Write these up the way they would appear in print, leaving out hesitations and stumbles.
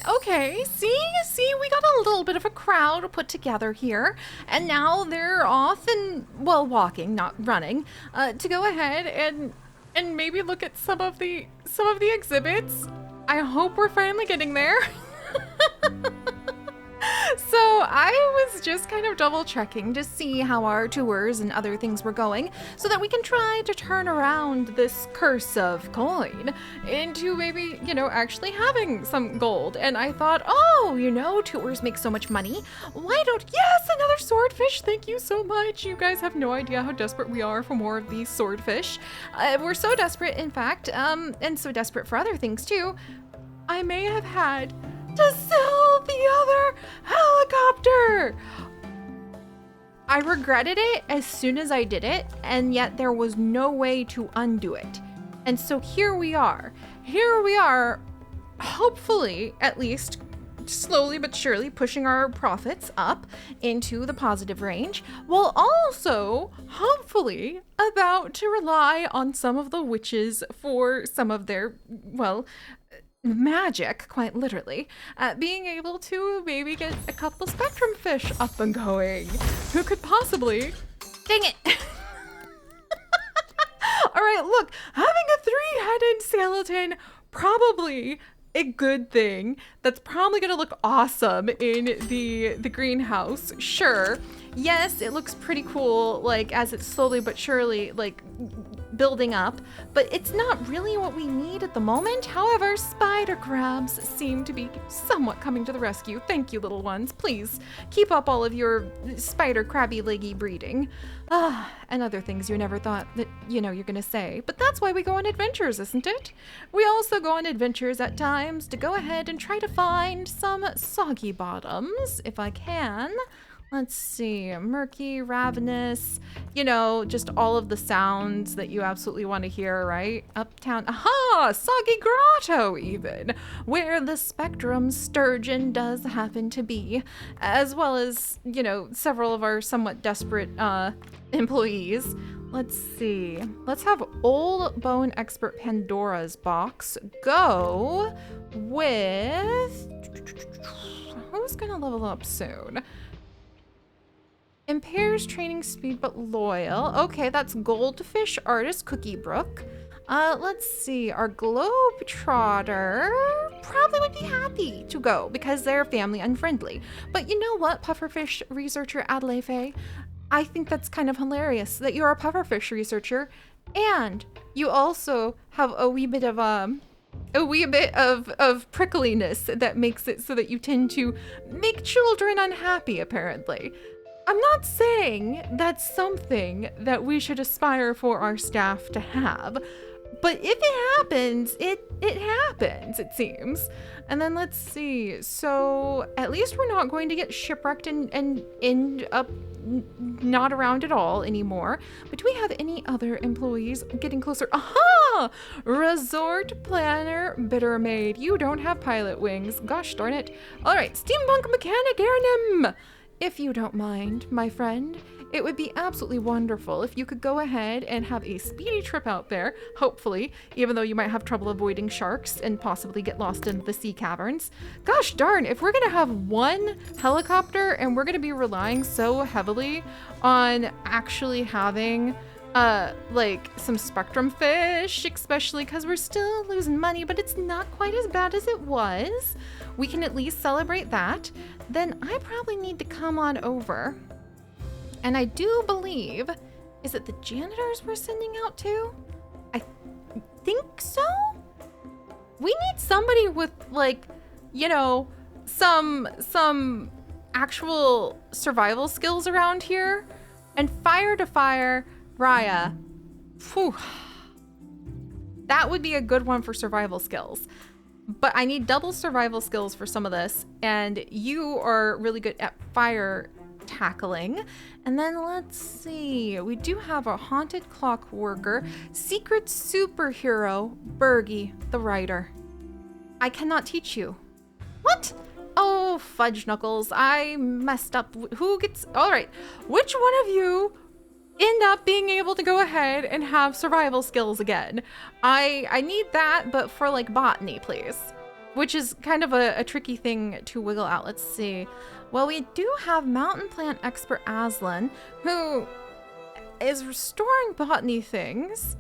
Okay. See, we got a little bit of a crowd put together here, and now they're off and, well, walking, not running, to go ahead and maybe look at some of the exhibits. I hope we're finally getting there. So I was just kind of double checking to see how our tours and other things were going so that we can try to turn around this curse of coin into maybe, actually having some gold. And I thought, tours make so much money. Yes, another swordfish. Thank you so much. You guys have no idea how desperate we are for more of these swordfish. We're so desperate, in fact, and so desperate for other things too. I may have had to sell the other helicopter. I regretted it as soon as I did it, and yet there was no way to undo it. And so here we are, hopefully, at least slowly but surely pushing our profits up into the positive range, while also hopefully about to rely on some of the witches for some of their, magic, quite literally, being able to maybe get a couple spectrum fish up and going. Who could possibly? Dang it! All right, look, having a 3-headed skeleton, probably a good thing. That's probably gonna look awesome in the greenhouse. Sure, yes, it looks pretty cool, like as it's slowly but surely building up, but it's not really what we need at the moment. However, spider crabs seem to be somewhat coming to the rescue. Thank you, little ones. Please keep up all of your spider crabby leggy breeding. And other things you never thought that, you're gonna say. But that's why we go on adventures, isn't it? We also go on adventures at times to go ahead and try to find some soggy bottoms, if I can. Let's see, murky, ravenous, just all of the sounds that you absolutely want to hear, right? Uptown, soggy grotto even, where the spectrum sturgeon does happen to be, as well as, several of our somewhat desperate employees. Let's see, let's have Old Bone Expert Pandora's box go with, who's gonna level up soon? Impairs training speed but loyal. Okay, that's Goldfish Artist Cookie Brook. Let's see, our Globetrotter probably would be happy to go because they're family unfriendly. But you know what, Pufferfish researcher Adelaide Faye? I think that's kind of hilarious that you're a pufferfish researcher and you also have a wee bit of prickliness that makes it so that you tend to make children unhappy, apparently. I'm not saying that's something that we should aspire for our staff to have, but if it happens, it happens, it seems. And then let's see, so at least we're not going to get shipwrecked and end up not around at all anymore. But do we have any other employees getting closer? Aha! Resort Planner Bitter Maid. You don't have pilot wings. Gosh darn it. All right, Steampunk Mechanic Arnim. If you don't mind, my friend, it would be absolutely wonderful if you could go ahead and have a speedy trip out there, hopefully, even though you might have trouble avoiding sharks and possibly get lost in the sea caverns. Gosh darn, if we're gonna have one helicopter and we're gonna be relying so heavily on actually having some spectrum fish, especially because we're still losing money, but it's not quite as bad as it was. We can at least celebrate that. Then I probably need to come on over. And I do believe, is it the janitors we're sending out to? I think so? We need somebody with some actual survival skills around here. And fire to fire, Raya, whew, that would be a good one for survival skills. But I need double survival skills for some of this, and you are really good at fire tackling. And then let's see, we do have a haunted clock worker, secret superhero, Bergie, the writer. I cannot teach you. What? Oh, fudge knuckles, I messed up. Who gets, all right, which one of you end up being able to go ahead and have survival skills again? I need that, but for botany, please. which is kind of a tricky thing to wiggle out. Let's see. Well, we do have mountain plant expert Aslan, who is restoring botany things,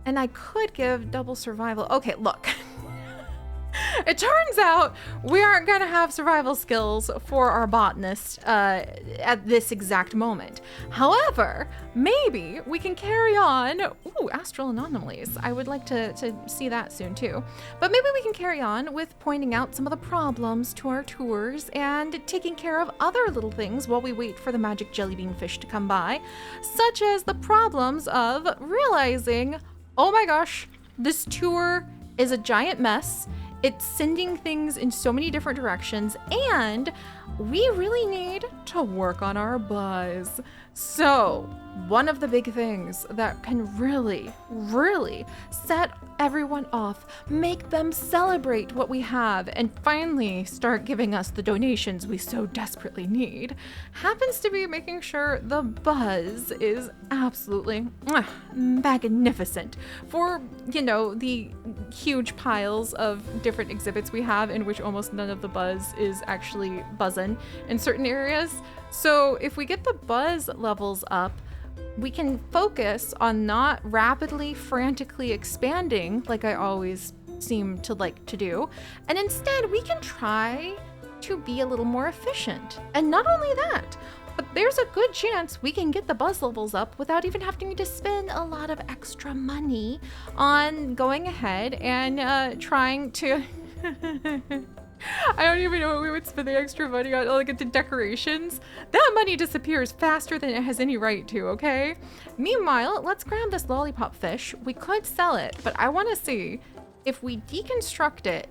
and I could give double survival. Okay, look. It turns out we aren't going to have survival skills for our botanist at this exact moment. However, maybe we can carry on. Ooh, astral anomalies. I would like to see that soon too. But maybe we can carry on with pointing out some of the problems to our tours and taking care of other little things while we wait for the magic jellybean fish to come by, such as the problems of realizing, oh my gosh, this tour is a giant mess. It's sending things in so many different directions, and we really need to work on our buzz. So, one of the big things that can really, really set everyone off, make them celebrate what we have, and finally start giving us the donations we so desperately need, happens to be making sure the buzz is absolutely magnificent for, you know, the huge piles of different exhibits we have in which almost none of the buzz is actually buzzing in certain areas. So if we get the buzz levels up, we can focus on not rapidly, frantically expanding like I always seem to like to do. And instead, we can try to be a little more efficient. And not only that, but there's a good chance we can get the buzz levels up without even having to spend a lot of extra money on going ahead and trying to... I don't even know what we would spend the extra money on, like the decorations. That money disappears faster than it has any right to, okay? Meanwhile, let's grab this lollipop fish. We could sell it, but I want to see if we deconstruct it.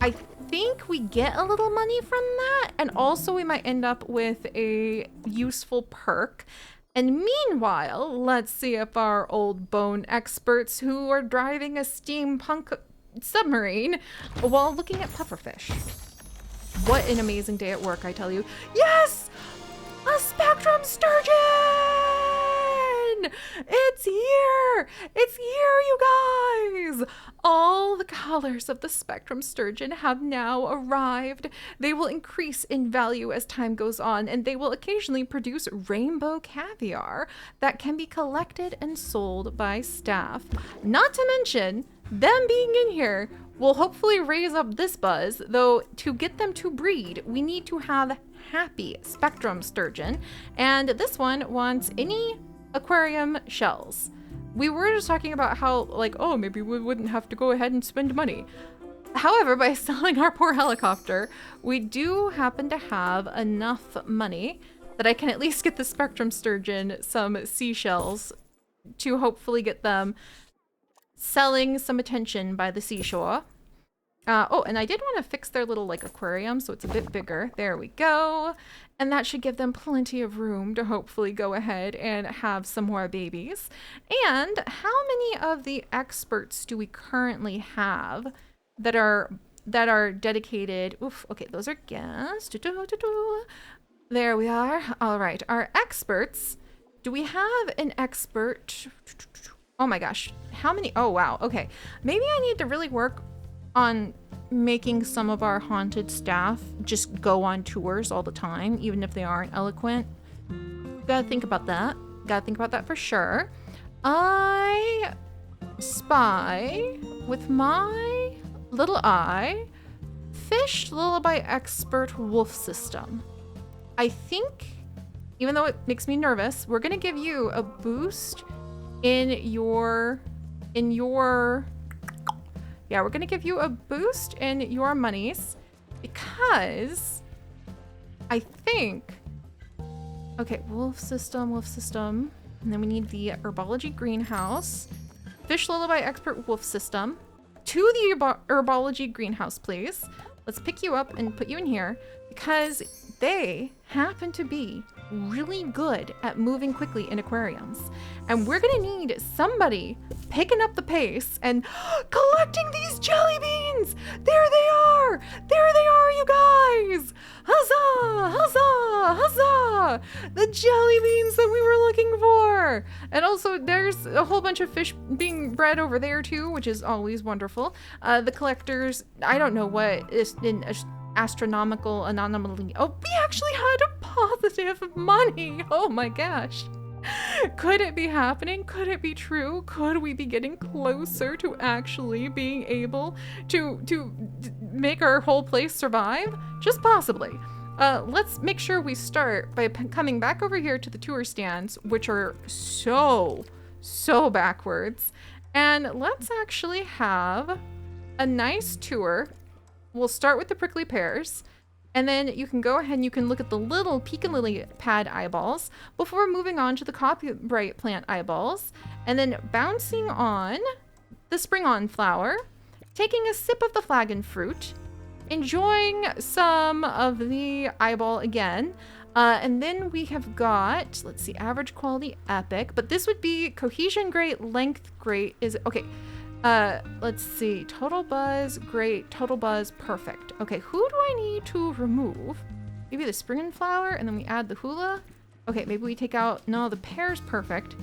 I think we get a little money from that, and also we might end up with a useful perk. And meanwhile, let's see if our old bone experts who are driving a steampunk submarine while looking at pufferfish. What an amazing day at work, I tell you. Yes! A spectrum sturgeon! It's here! It's here, you guys! All the colors of the spectrum sturgeon have now arrived. They will increase in value as time goes on, and they will occasionally produce rainbow caviar that can be collected and sold by staff. Not to mention, them being in here will hopefully raise up this buzz, though to get them to breed, we need to have happy spectrum sturgeon, and this one wants any aquarium shells. We were just talking about how, like, oh, maybe we wouldn't have to go ahead and spend money. However, by selling our poor helicopter, we do happen to have enough money that I can at least get the spectrum sturgeon some seashells to hopefully get them selling some attention by the seashore. Oh, and I did want to fix their little like aquarium so it's a bit bigger. There we go. And that should give them plenty of room to hopefully go ahead and have some more babies. And how many of the experts do we currently have that are dedicated? Oof, okay, those are guests. There we are. All right, our experts. Do we have an expert? Oh my gosh, how many? Oh wow, okay. Maybe I need to really work on making some of our haunted staff just go on tours all the time, even if they aren't eloquent. Gotta think about that. Gotta think about that for sure. I spy with my little eye fish lullaby expert wolf system. I think, even though it makes me nervous, we're gonna give you a boost in your we're gonna give you a boost in your monies because I think, okay, wolf system, and then we need the herbology greenhouse, fish lullaby expert wolf system. To the herbology greenhouse, please. Let's pick you up and put you in here because they happen to be really good at moving quickly in aquariums. And we're gonna need somebody picking up the pace and collecting these jelly beans. There they are. There they are are you guys? Huzzah! Huzzah! Huzzah! The jelly beans that we were looking for! And also, there's a whole bunch of fish being bred over there too, which is always wonderful. The collectors, I don't know what is in astronomical anomaly. Oh, we actually had a positive money! Oh my gosh. Could it be happening? Could it be true? Could we be getting closer to actually being able to make our whole place survive? Just possibly. Let's make sure we start by coming back over here to the tour stands, which are so backwards. And let's actually have a nice tour. We'll start with the prickly pears. And then you can go ahead and you can look at the little Pika Lily pad eyeballs before moving on to the copyright plant eyeballs. And then bouncing on the spring on flower, taking a sip of the flagon fruit, enjoying some of the eyeball again. And then we have got, let's see, average quality epic, but this would be cohesion great, length great. Okay. Let's see, total buzz, great, total buzz, perfect. Okay, who do I need to remove? Maybe the spring and flower, and then we add the hula. Okay, maybe we take out, no, the pear's perfect.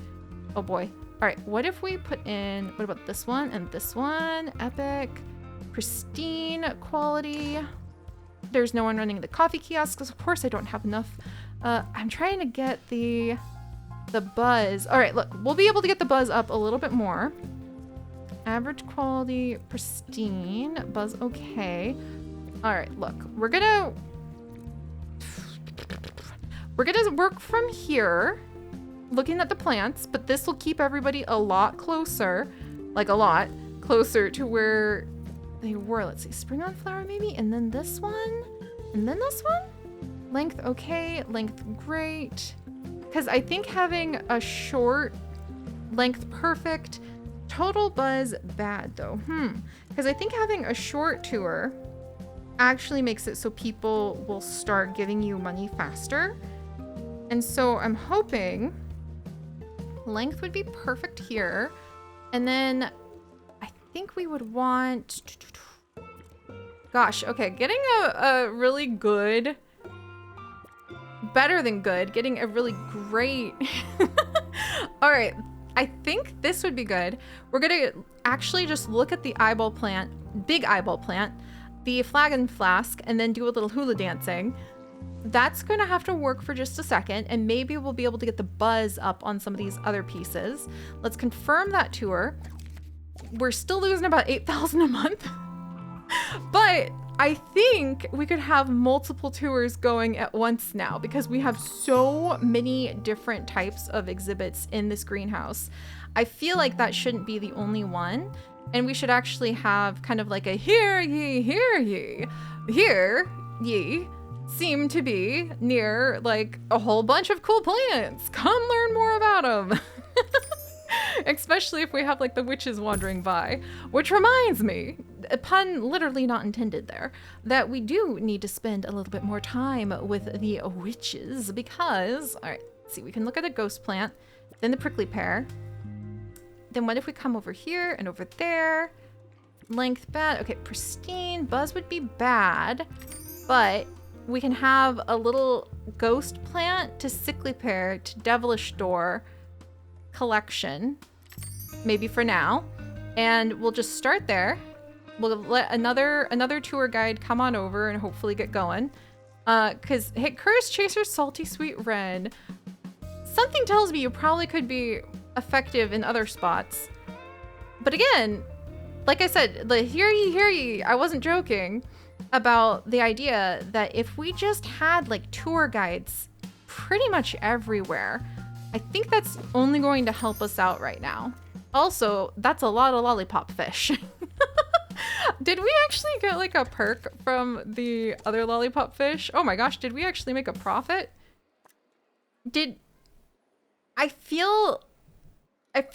Oh boy. All right, what if we put in, what about this one and this one? Epic, pristine quality. There's no one running the coffee kiosks, because of course I don't have enough. I'm trying to get the buzz. All right, look, we'll be able to get the buzz up a little bit more. Average quality, pristine, buzz okay. All right, look, we're gonna work from here, looking at the plants, but this will keep everybody a lot closer, like a lot closer to where they were. Let's see, spring on flower maybe, and then this one, and then this one. Length okay, length great. Because I think having a short length perfect. Total buzz bad though. Because I think having a short tour actually makes it so people will start giving you money faster. And so I'm hoping length would be perfect here. And then I think we would want, gosh, okay, getting a really good, better than good, getting a really great. All right. I think this would be good. We're gonna actually just look at the eyeball plant, big eyeball plant, the flagon flask, and then do a little hula dancing. That's gonna have to work for just a second, and maybe we'll be able to get the buzz up on some of these other pieces. Let's confirm that tour. We're still losing about 8,000 a month, but I think we could have multiple tours going at once now because we have so many different types of exhibits in this greenhouse. I feel like that shouldn't be the only one. And we should actually have kind of like a hear ye, here ye seem to be near like a whole bunch of cool plants. Come learn more about them. Especially if we have like the witches wandering by, which reminds me, a pun literally not intended there, that we do need to spend a little bit more time with the witches because, all right, let's see, we can look at a ghost plant, then the prickly pear. Then what if we come over here and over there? Length bad, okay, pristine, buzz would be bad, but we can have a little ghost plant to sickly pear to devilish door collection, maybe for now, and we'll just start there. We'll let another tour guide come on over and hopefully get going. Cause hey, Curse Chaser Salty Sweet Red, something tells me you probably could be effective in other spots. But again, like I said, the hear ye, I wasn't joking about the idea that if we just had like tour guides pretty much everywhere, I think that's only going to help us out right now. Also, that's a lot of lollipop fish. Did we actually get like a perk from the other lollipop fish? Oh my gosh, did we actually make a profit? I feel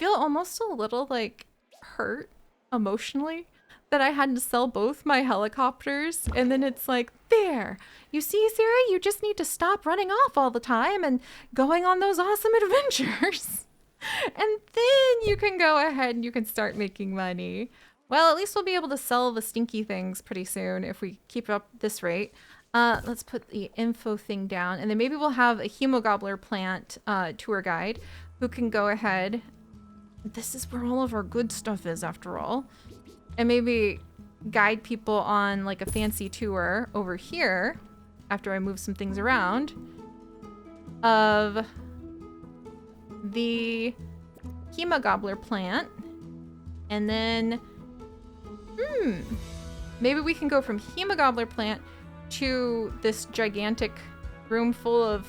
almost a little like hurt emotionally that I had to sell both my helicopters, and then it's like, there, you see, Sarah, you just need to stop running off all the time and going on those awesome adventures. And then you can go ahead and you can start making money. Well, at least we'll be able to sell the stinky things pretty soon if we keep up this rate. Let's put the info thing down, and then maybe we'll have a hemogobbler plant tour guide who can go ahead. This is where all of our good stuff is, after all. And maybe guide people on like a fancy tour over here after I move some things around of the hemogobbler plant. And then maybe we can go from hemogobbler plant to this gigantic room full of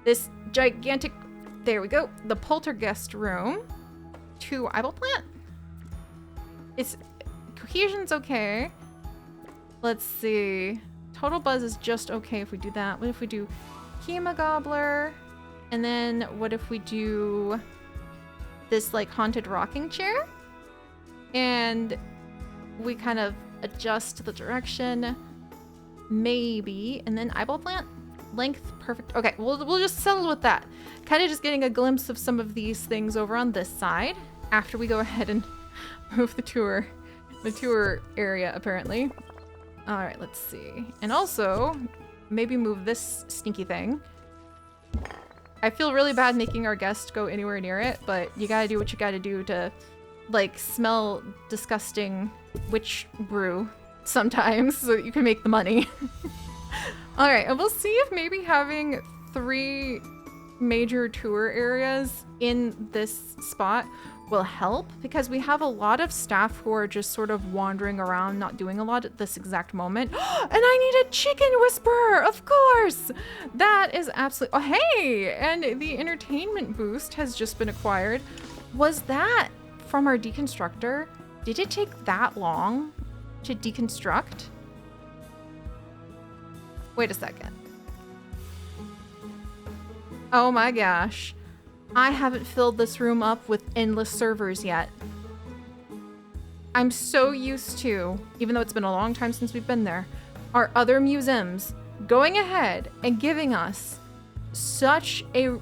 this gigantic, there we go, the poltergeist room to eyeball plant. It's cohesion's okay. Let's see, total buzz is just okay if we do that. What if we do hemogobbler, and then what if we do this like haunted rocking chair, and we kind of adjust the direction maybe, and then eyeball plant length, perfect. Okay, we'll just settle with that. Kind of just getting a glimpse of some of these things over on this side after we go ahead and move the tour area apparently. All right, let's see, and also maybe move this stinky thing. I feel really bad making our guest go anywhere near it, but you gotta do what you gotta do to like smell disgusting witch brew sometimes so that you can make the money. All right, and we'll see if maybe having 3 major tour areas in this spot will help, because we have a lot of staff who are just sort of wandering around, not doing a lot at this exact moment. And I need a chicken whisperer, of course. That is absolutely, oh hey, and the entertainment boost has just been acquired. Was that from our deconstructor? Did it take that long to deconstruct? Wait a second. Oh my gosh. I haven't filled this room up with endless servers yet. I'm so used to, even though it's been a long time since we've been there, our other museums going ahead and giving us such a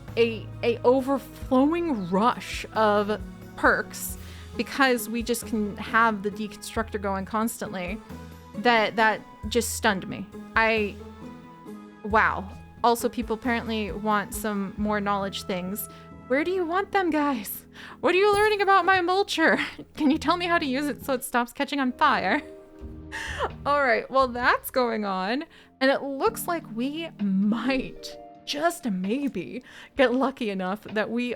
overflowing rush of perks because we just can have the deconstructor going constantly. That just stunned me. Wow. Also, people apparently want some more knowledge things. Where do you want them, guys? What are you learning about my mulcher? Can you tell me how to use it so it stops catching on fire? All right, well, that's going on. And it looks like we might, just maybe, get lucky enough that we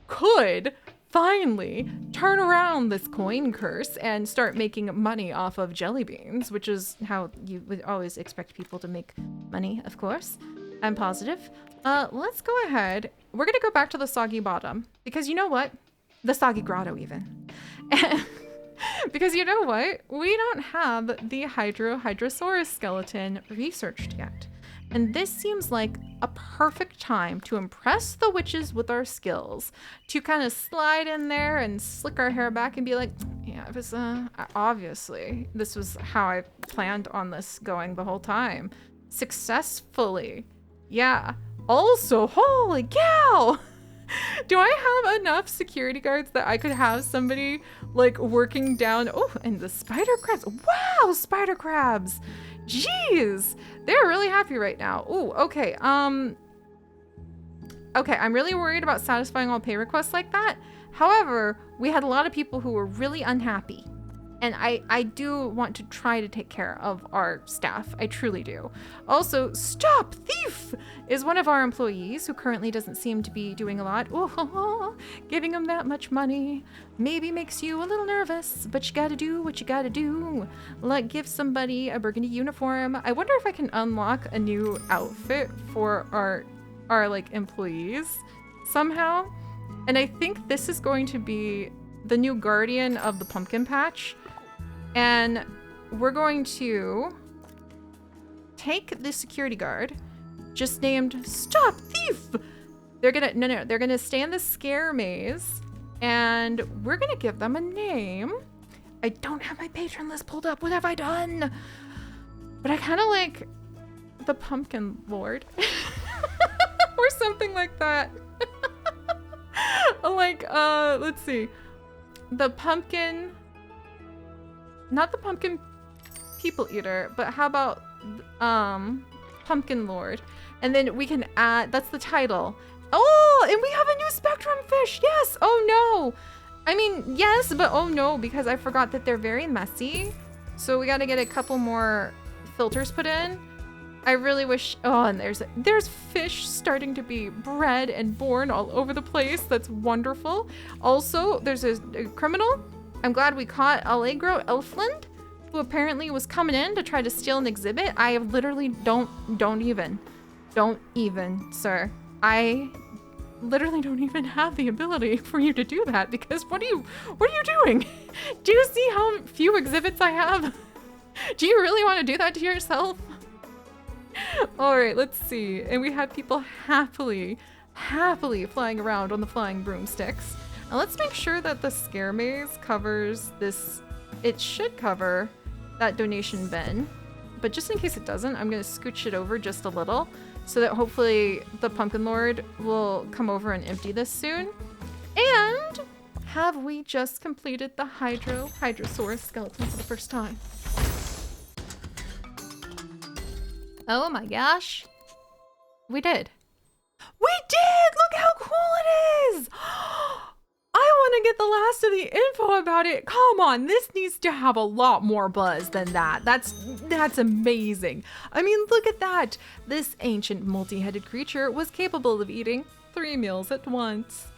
could finally turn around this coin curse and start making money off of jelly beans, which is how you would always expect people to make money, of course. I'm positive. Let's go ahead. We're gonna go back to the Soggy Bottom because you know what? The Soggy Grotto even. Because you know what? We don't have the Hydrosaurus skeleton researched yet. And this seems like a perfect time to impress the witches with our skills, to kind of slide in there and slick our hair back and be like, yeah, it was, obviously, this was how I planned on this going the whole time. Successfully. Yeah. Also, holy cow! Do I have enough security guards that I could have somebody like working down? Oh, and the spider crabs. Wow, spider crabs. Jeez, they're really happy right now. Oh, okay. Okay, I'm really worried about satisfying all pay requests like that. However, we had a lot of people who were really unhappy. And I do want to try to take care of our staff. I truly do. Also, Stop Thief is one of our employees who currently doesn't seem to be doing a lot. Oh, giving him that much money maybe makes you a little nervous, but you gotta do what you gotta do. Like give somebody a burgundy uniform. I wonder if I can unlock a new outfit for our like employees somehow. And I think this is going to be the new guardian of the pumpkin patch. And we're going to take the security guard, just named Stop Thief. They're gonna stay in the scare maze, and we're gonna give them a name. I don't have my patron list pulled up. What have I done? But I kind of like the Pumpkin Lord or something like that. Like, let's see. the pumpkin, not the pumpkin people eater, but how about pumpkin lord? And then we can add, that's the title. Oh, and we have a new spectrum fish. Yes. Oh no. I mean, yes, but oh no, because I forgot that they're very messy. So we got to get a couple more filters put in. I really wish, oh, and there's fish starting to be bred and born all over the place. That's wonderful. Also, there's a criminal. I'm glad we caught Allegro Elfland, who apparently was coming in to try to steal an exhibit. I literally don't even, sir. I literally don't even have the ability for you to do that, because what are you doing? Do you see how few exhibits I have? Do you really want to do that to yourself? All right, let's see. And we have people happily flying around on the flying broomsticks. Now let's make sure that the scare maze covers this. It should cover that donation bin, but just in case it doesn't, I'm gonna scooch it over just a little so that hopefully the Pumpkin Lord will come over and empty this soon. And have we just completed the Hydrosaurus skeleton for the first time? Oh my gosh. We did. We did! Look how cool it is! I want to get the last of the info about it. Come on, this needs to have a lot more buzz than that. That's amazing. I mean, look at that. This ancient multi-headed creature was capable of eating 3 meals at once.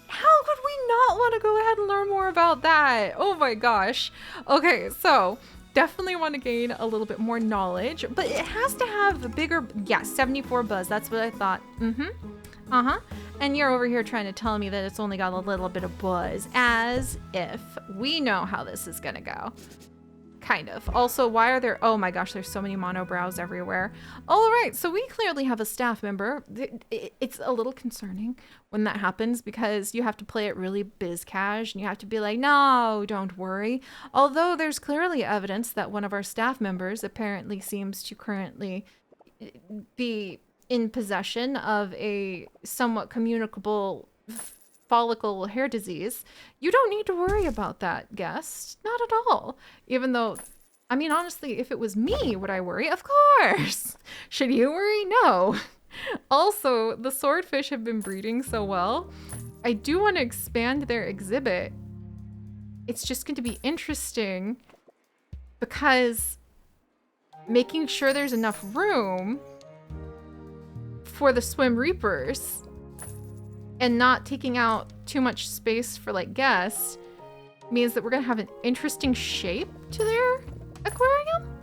How could we not want to go ahead and learn more about that? Oh my gosh. Okay, so definitely want to gain a little bit more knowledge, but it has to have a bigger, yeah, 74 buzz. That's what I thought. And you're over here trying to tell me that it's only got a little bit of buzz, as if we know how this is gonna go. Kind of. Also, why are there, oh my gosh, there's so many monobrows everywhere. All right, so we clearly have a staff member. It's a little concerning when that happens, because you have to play it really biz-cash and you have to be like, no, don't worry. Although there's clearly evidence that one of our staff members apparently seems to currently be in possession of a somewhat communicable follicle hair disease. You don't need to worry about that, guest. Not at all. Even though, I mean, honestly, if it was me, would I worry? Of course. Should you worry? No. Also, the swordfish have been breeding so well. I do want to expand their exhibit. It's just going to be interesting because making sure there's enough room for the swim reapers and not taking out too much space for like guests means that we're gonna have an interesting shape to their aquarium.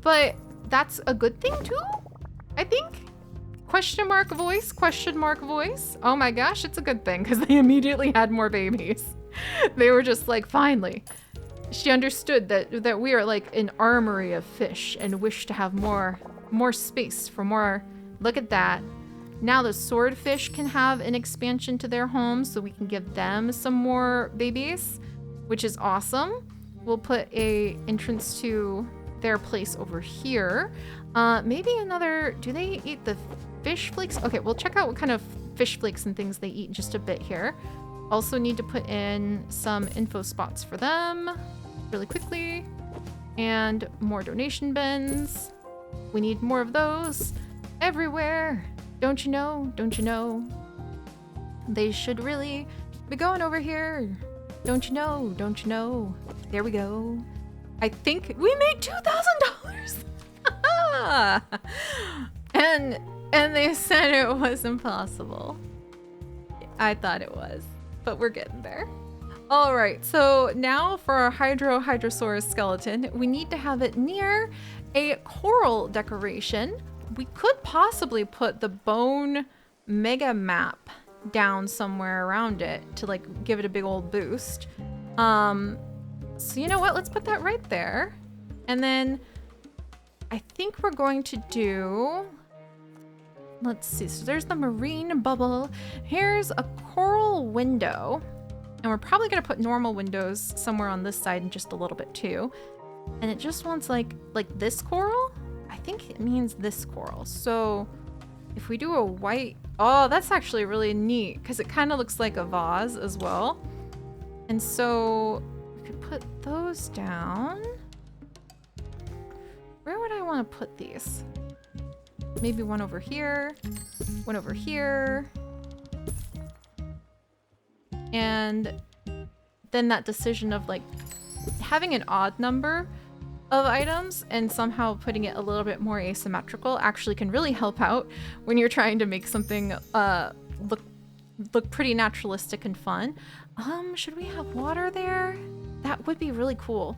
But that's a good thing too, I think. Question mark voice, question mark voice. Oh my gosh, it's a good thing because they immediately had more babies. They were just like, finally. She understood that we are like an armory of fish and wish to have more space for more. Look at that. Now the swordfish can have an expansion to their home, so we can give them some more babies, which is awesome. We'll put a entrance to their place over here. Maybe another, do they eat the fish flakes? Okay, we'll check out what kind of fish flakes and things they eat in just a bit here. Also need to put in some info spots for them really quickly, and more donation bins. We need more of those everywhere. Don't you know? Don't you know? They should really be going over here. Don't you know? Don't you know? There we go. I think we made $2,000. And they said it was impossible. I thought it was, but we're getting there. All right, so now for our Hydrosaurus skeleton, we need to have it near a coral decoration. We could possibly put the bone mega map down somewhere around it to like give it a big old boost. So you know what? Let's put that right there. And then I think we're going to do, let's see. So there's the marine bubble. Here's a coral window. And we're probably gonna put normal windows somewhere on this side in just a little bit too. And it just wants like this coral. I think it means this coral. So if we do a white, oh, that's actually really neat because it kind of looks like a vase as well. And so we could put those down. Where would I want to put these? Maybe one over here, one over here. And then that decision of like having an odd number of items and somehow putting it a little bit more asymmetrical actually can really help out when you're trying to make something look pretty naturalistic and fun. Should we have water there? That would be really cool.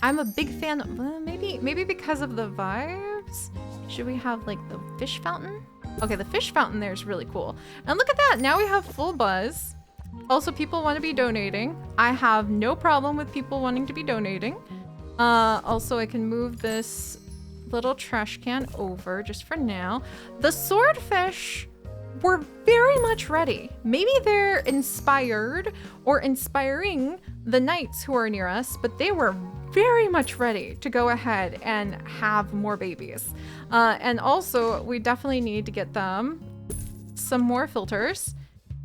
I'm a big fan of, maybe because of the vibes. Should we have like the fish fountain? Okay, the fish fountain there is really cool. And look at that, now we have full buzz. Also, people want to be donating. I have no problem with people wanting to be donating. Also, I can move this little trash can over just for now. The swordfish were very much ready. Maybe they're inspired or inspiring the knights who are near us, but they were very much ready to go ahead and have more babies. And also, we definitely need to get them some more filters.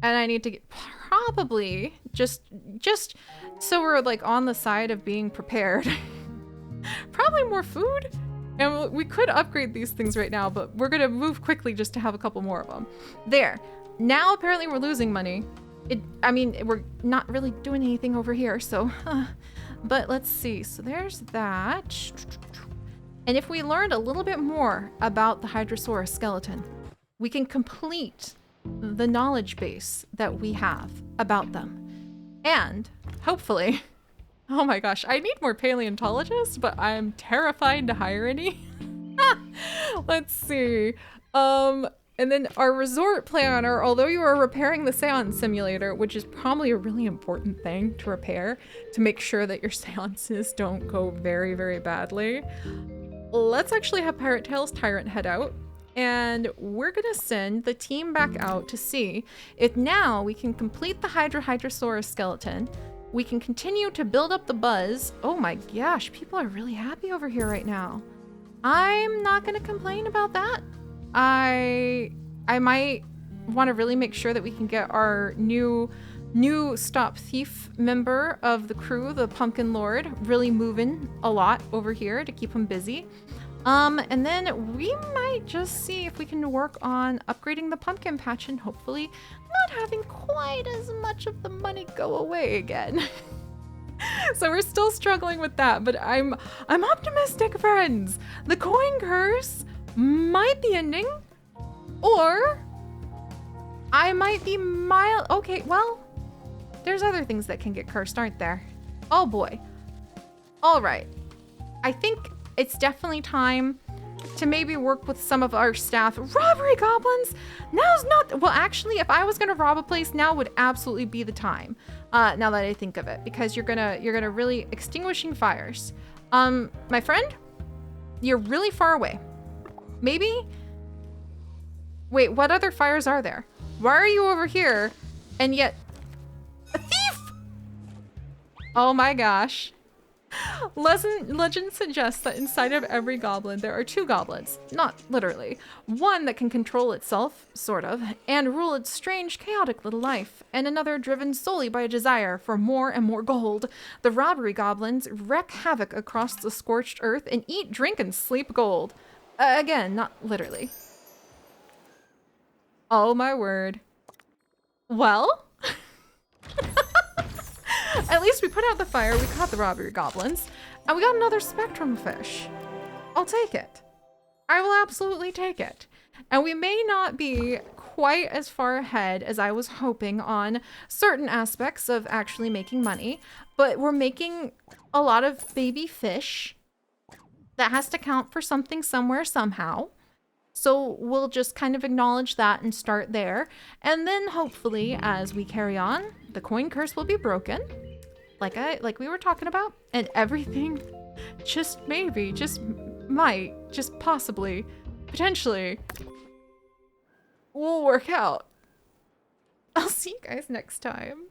And I need to get probably just so we're like on the side of being prepared. Probably more food. And we could upgrade these things right now, but we're gonna move quickly just to have a couple more of them. There. Now apparently we're losing money. I mean, we're not really doing anything over here, so... but let's see. So there's that. And if we learned a little bit more about the Hydrosaurus skeleton, we can complete the knowledge base that we have about them. And hopefully... Oh my gosh, I need more paleontologists, but I'm terrified to hire any. Let's see. And then our resort planner, although you are repairing the seance simulator, which is probably a really important thing to repair to make sure that your seances don't go very, very badly. Let's actually have Pirate Tail's Tyrant head out. And we're gonna send the team back out to see if now we can complete the Hydrosaurus skeleton. We can continue to build up the buzz. Oh my gosh, people are really happy over here right now. I'm not gonna complain about that. I might want to really make sure that we can get our new Stop Thief member of the crew, the Pumpkin Lord, really moving a lot over here to keep him busy. And then we might just see if we can work on upgrading the pumpkin patch and hopefully not having quite as much of the money go away again. So we're still struggling with that, but I'm optimistic, friends. The coin curse might be ending, or I might be mild. Okay, well, there's other things that can get cursed, aren't there? Oh boy. All right. I think it's definitely time to maybe work with some of our staff. Robbery goblins! Now's not, well, actually, if I was gonna rob a place, now would absolutely be the time. Now that I think of it, because you're gonna really extinguishing fires. My friend, you're really far away. Maybe? Wait, what other fires are there? Why are you over here and yet a thief? Oh my gosh. Legend suggests that inside of every goblin there are two goblins, not literally. One that can control itself, sort of, and rule its strange, chaotic little life, and another driven solely by a desire for more and more gold. The robbery goblins wreak havoc across the scorched earth and eat, drink, and sleep gold. Again, not literally. Oh my word. Well... At least we put out the fire, we caught the robbery goblins, and we got another spectrum fish. I'll take it. I will absolutely take it. And we may not be quite as far ahead as I was hoping on certain aspects of actually making money, but we're making a lot of baby fish. That has to count for something somewhere somehow. So we'll just kind of acknowledge that and start there. And then hopefully as we carry on, the coin curse will be broken. Like we were talking about, and everything just maybe, just might, just possibly, potentially will work out. I'll see you guys next time.